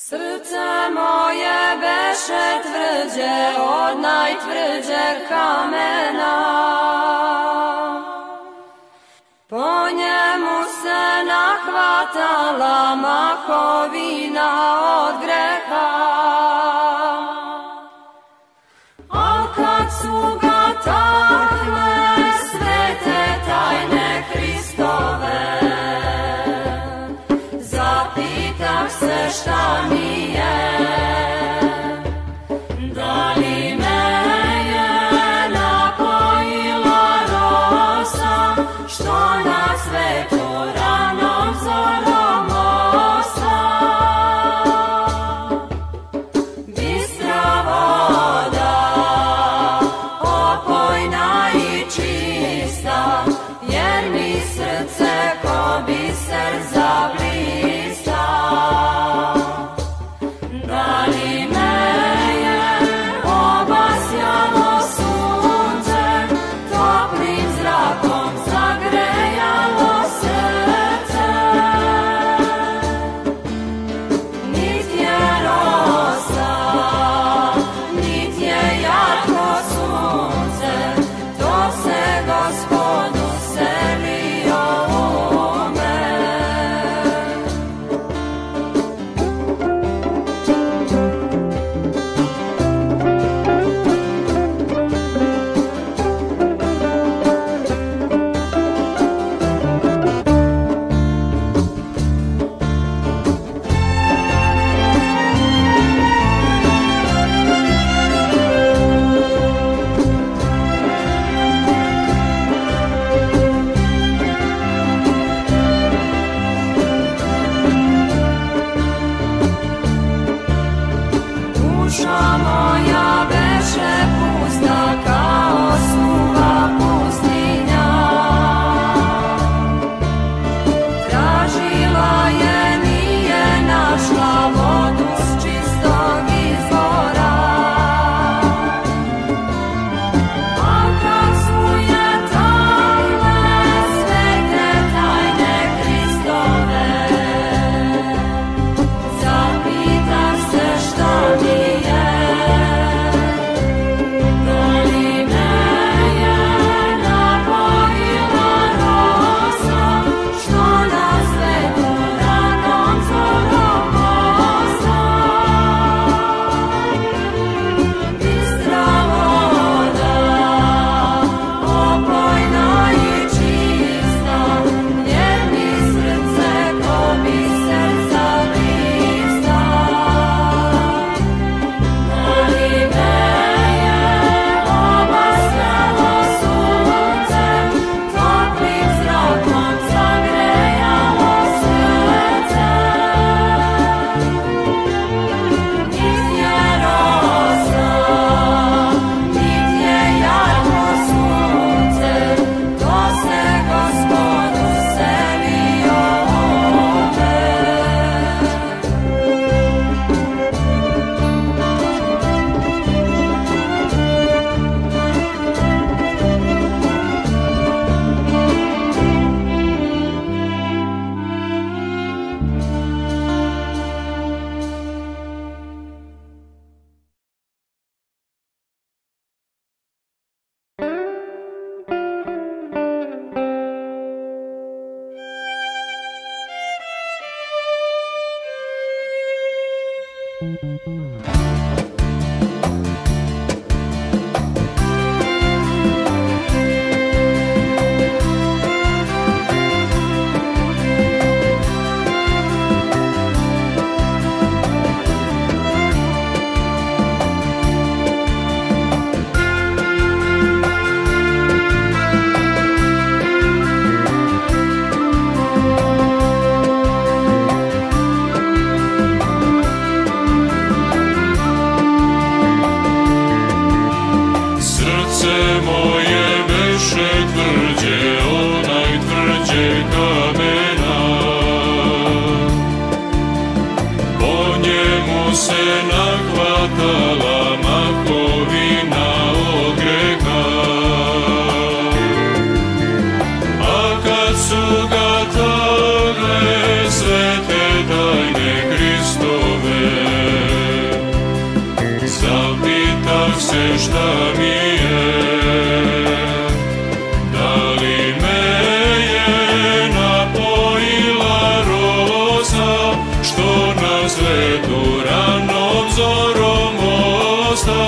Srce moje beše tvrđe od najtvrđeg kamena, po njemu se nahvatala mahovina od greha. Al kad su ga takle svete tajne Hristove, zapitah se šta mi je, da li me je napojila rosa, što na svetu ranom zorom osa. Bistra voda, opojna i čista, jer mi srce ko biser zablista. Da li me je obasjalo sunce, toplim zrakom zagrejalo srce. Nit je rosa, nit je jarko sunce, to se Gospodu selio u me. Duša moja beše pusta kao suva pustinja, tražila je, nije našla vodu s čistog izvora. A kad su je takle svete tajne Hristove, zapitah se šta mi je, da li me je napojila rosa, što na svetu ranom zorom osa. Bistra voda, opojna i čista, jer mi srce ko biser zablista. Da li me je obasjalo sunce, toplim zrakom zagrejalo srce. Nit je rosa, nit je jarko sunce, to se Gospodu selio u me. Srce moje beše tvrđe od najtvrđeg kamena, po njemu se nahvatala mahovina od greha. A kad su ga takle svete tajne Hristove, se šta mi je. Da li me je napojila rosa, što na svetu ranom zorom osta?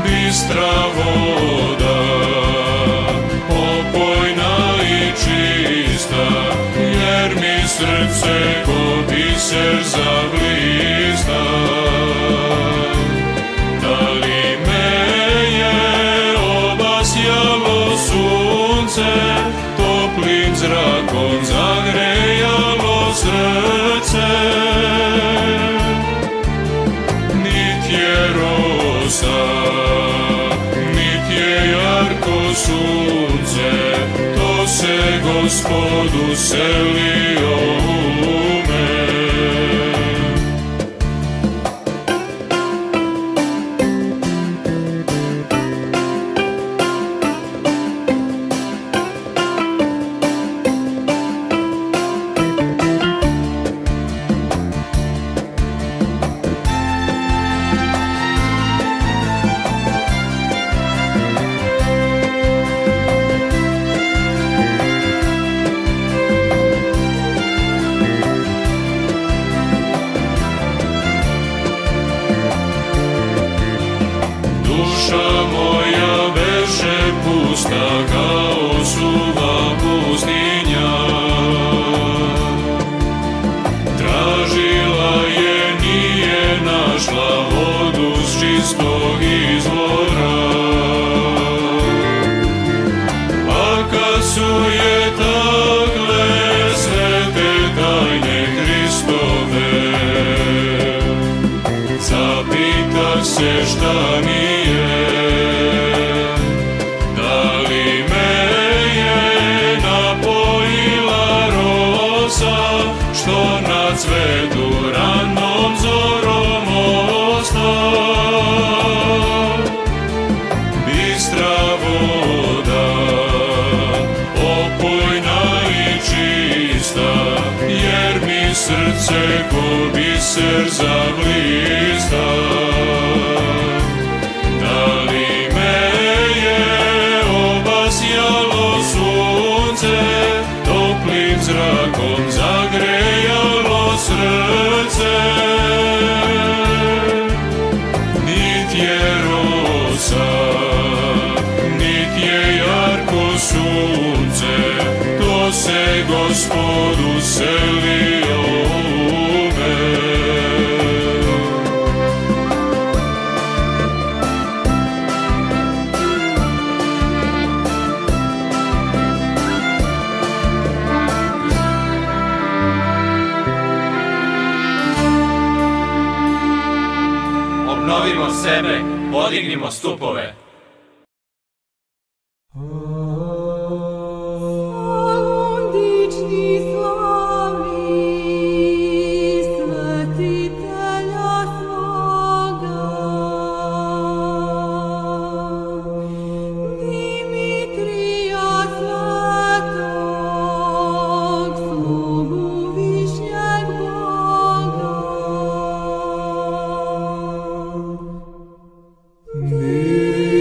Bistra voda, opojna i čista, jer mi srce ko biser zablista. Da li me je obasjalo sunce, toplim zrakom zagrejalo srce? Nit je rosa, nit je jarko sunce, to se Gospodu selio u me. Duša moja beše pusta kao suva pustinja, tražila je, nije našla vodu s čistog izvora. A kad su je takle svete tajne Hristove, zapitah se šta mi je. Da li me je napojila rosa, što na cvetu ranom zorom osta? Bistra voda, opojna i čista, jer mi srce ko biser zablista. Da li me je obasjalo sunce, toplim zrakom zagrejalo srce? Nit je rosa, nit je jarko sunce, to se Gospodu selio u me. Obnovimo sebe, podignimo stupove. Me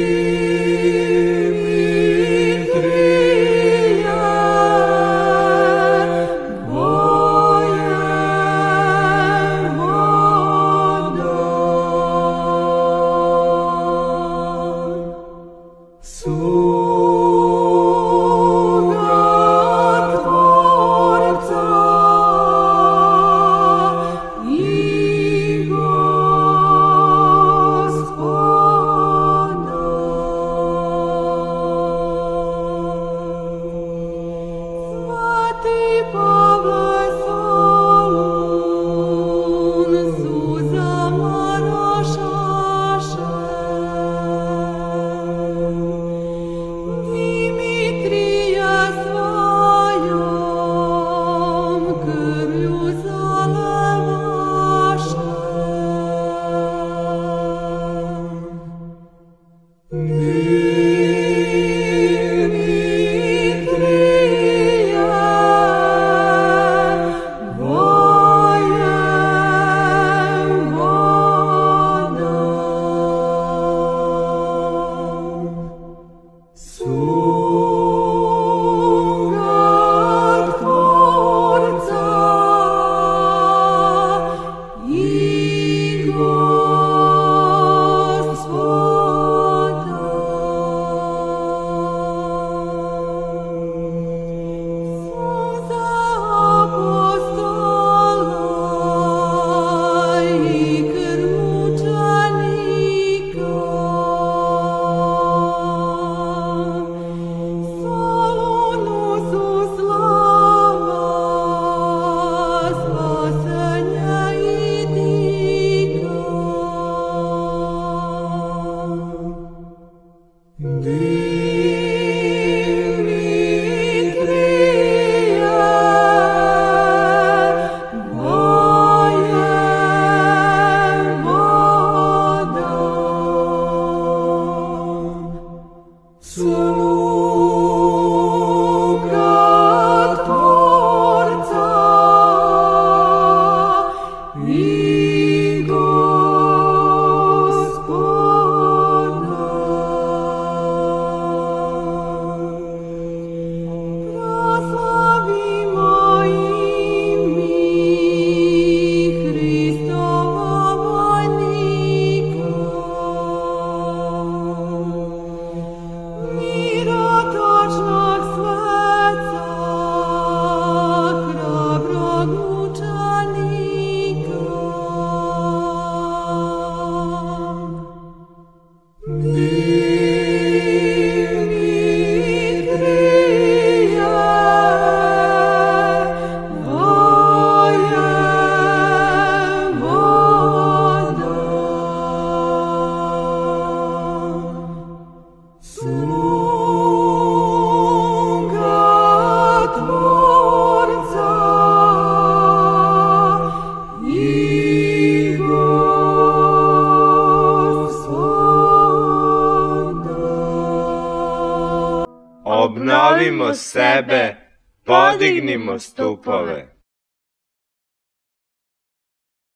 Obnovimo sebe, podignimo stupove.